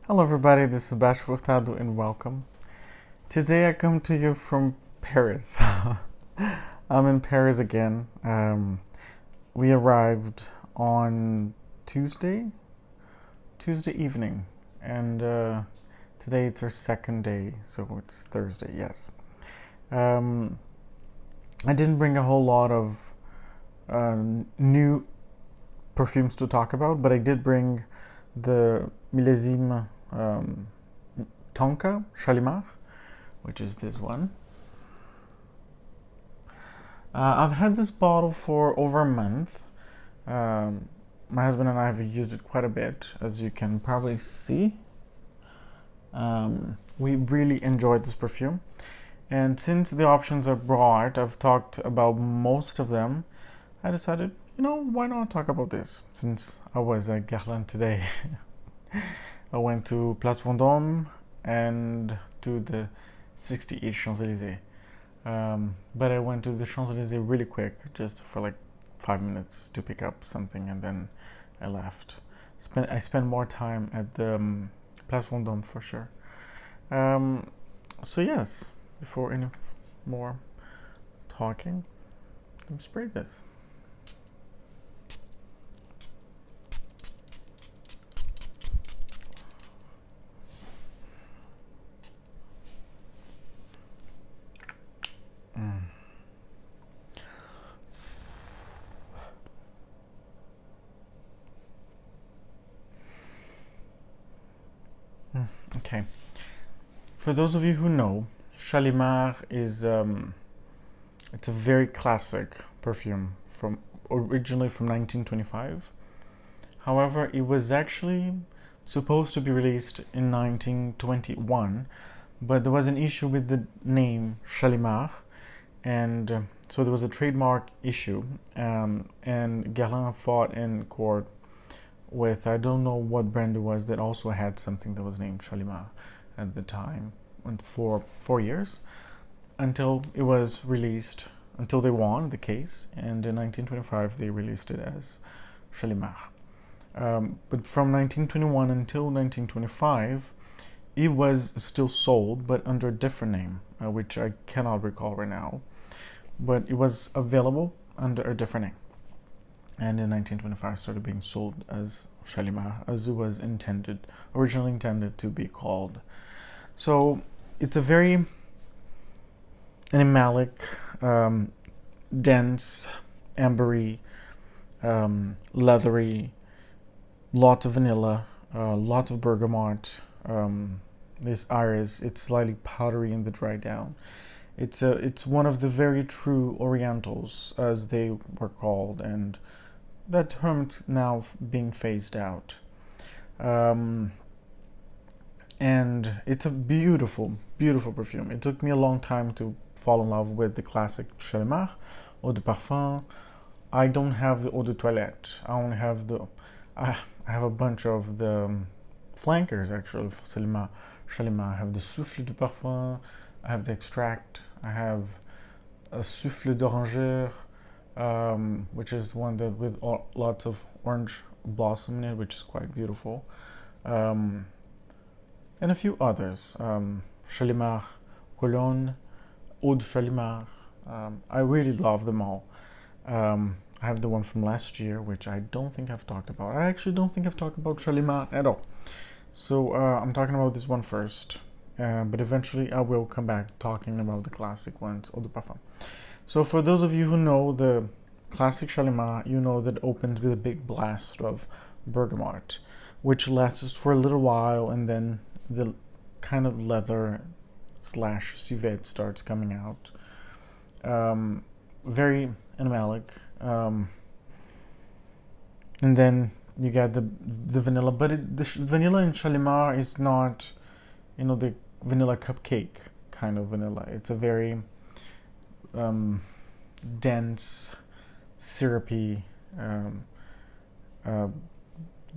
Hello, everybody. This is Sebastian Furtado, and welcome. Today, I come to you from Paris. I'm in Paris again. We arrived on Tuesday, Tuesday evening, and today it's our second day, so it's Thursday. Yes. Um, I didn't bring a whole lot of new perfumes to talk about, but I did bring the Millésime Tonka Shalimar, which is this one. I've had this bottle for over a month. My husband and I have used it quite a bit, as you can probably see. We really enjoyed this perfume. And since the options are broad, I've talked about most of them. I decided, why not talk about this? Since I was at Guerlain today, I went to Place Vendôme and to the 68 Champs-Élysées. But I went to the Champs-Élysées really quick, just for like 5 minutes to pick up something, and then I left. I spent more time at the Place Vendôme for sure. So yes, before any more talking, let me spray this. Okay. For those of you who know, Shalimar is it's a very classic perfume from originally from 1925. However, it was actually supposed to be released in 1921, but there was an issue with the name Shalimar, and so there was a trademark issue, and Guerlain fought in court with, I don't know what brand it was, that also had something that was named Shalimar at the time, and for 4 years until it was released, until they won the case, and in 1925 they released it as Shalimar. But from 1921 until 1925, it was still sold, but under a different name, which I cannot recall right now. But it was available under a different name. And in 1925 started being sold as Shalimar, as it was originally intended to be called. So it's a very animalic, dense, ambery, leathery, lots of vanilla, lots of bergamot. This iris, it's slightly powdery in the dry down. It's one of the very true Orientals, as they were called, and that term's now being phased out. And it's a beautiful, beautiful perfume. It took me a long time to fall in love with the classic Shalimar, Eau de Parfum. I don't have the Eau de Toilette. I only have I have a bunch of the flankers, actually, of Shalimar. I have the Souffle de Parfum, I have the Extract, I have a Souffle d'Oranger, which is one that with lots of orange blossom in it, which is quite beautiful, and a few others. Shalimar Cologne, Eau de Shalimar. I really love them all. I have the one from last year, which I don't think I've talked about. I actually don't think I've talked about Shalimar at all. So I'm talking about this one first, but eventually I will come back talking about the classic ones, Eau de Parfum. So for those of you who know the classic Shalimar, you know that it opens with a big blast of bergamot, which lasts for a little while, and then the kind of leather / civet starts coming out. Very animalic. And then you get the vanilla, but the vanilla in Shalimar is not, the vanilla cupcake kind of vanilla. It's a very dense, syrupy,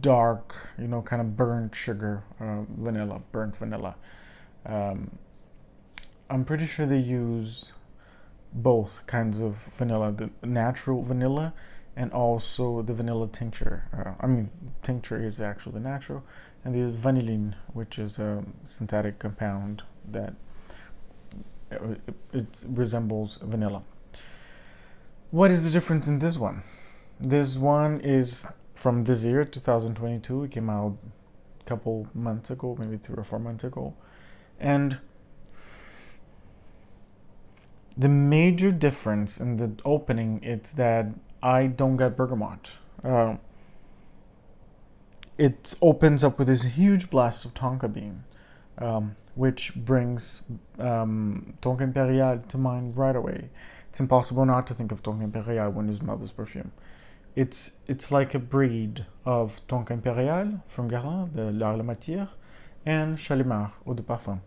dark, kind of burnt sugar burnt vanilla. I'm pretty sure they use both kinds of vanilla, the natural vanilla and also the vanilla tincture. Tincture is actually the natural, and there's vanillin, which is a synthetic compound that it resembles vanilla. What is the difference in this one? This one is from this year, 2022. It came out a couple months ago, maybe 3 or 4 months ago. And the major difference in the opening is that I don't get bergamot. It opens up with this huge blast of tonka bean, which brings Tonka Imperial to mind right away. It's impossible not to think of Tonka Imperial when you smell this perfume. It's like a breed of Tonka Imperial from Guerlain, the La Matière, and Shalimar, Eau de Parfum.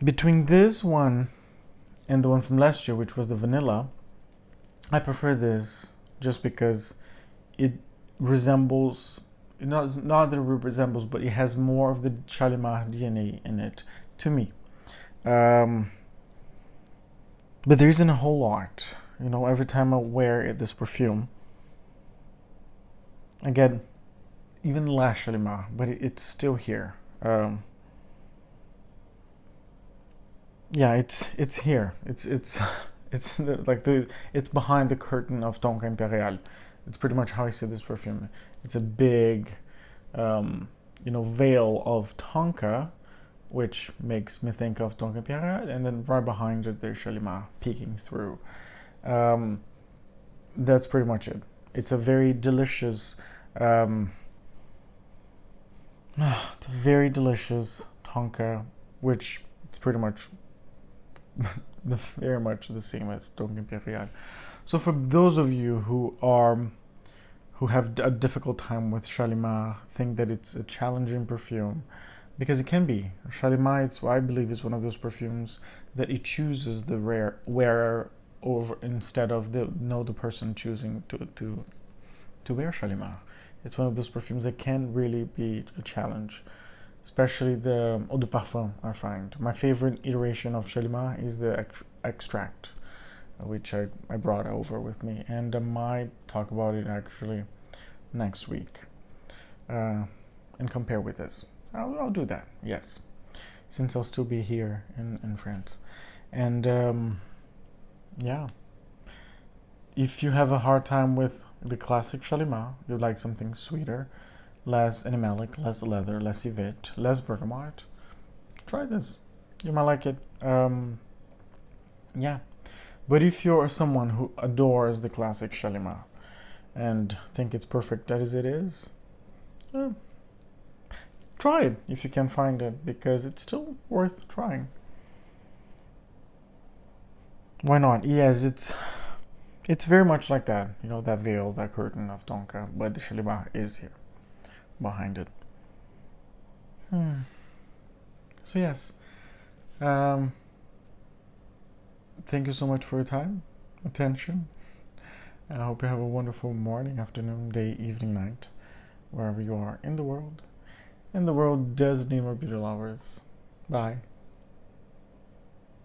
Between this one and the one from last year, which was the vanilla, I prefer this just because it resembles, not that it resembles, but it has more of the Shalimar DNA in it, to me. But there isn't a whole lot. Every time I wear this perfume, again, even less Shalimar, but it's still here. Yeah, it's here. It's it's behind the curtain of Tonka Imperial. It's pretty much how I see this perfume. It's a big, veil of Tonka, which makes me think of Tonka Imperial, and then right behind it there's Shalimar peeking through. That's pretty much it. It's a very delicious, Tonka, which it's pretty much very much the same as Tonka Imperial. So for those of you who have a difficult time with Shalimar, think that it's a challenging perfume, because it can be. Shalimar, I believe, is one of those perfumes that it chooses the wearer over instead of the person choosing to wear Shalimar. It's one of those perfumes that can really be a challenge, especially the Eau de Parfum. I find my favorite iteration of Shalimar is the extract, which I brought over with me, and I might talk about it actually next week and compare with this. I'll do that, yes, since I'll still be here in France. And yeah, if you have a hard time with the classic Shalimar, you like something sweeter, less animalic, less leather, less yvette, less bergamot, try this. You might like it. Yeah. But if you're someone who adores the classic Shalimar and think it's perfect as it is, try it if you can find it, because it's still worth trying. Why not? Yes, it's very much like that, that veil, that curtain of Tonka, but the Shalimar is here behind it. So yes, thank you so much for your time, attention, and I hope you have a wonderful morning, afternoon, day, evening, night, wherever you are in the world. And the world does need more beauty lovers. Bye.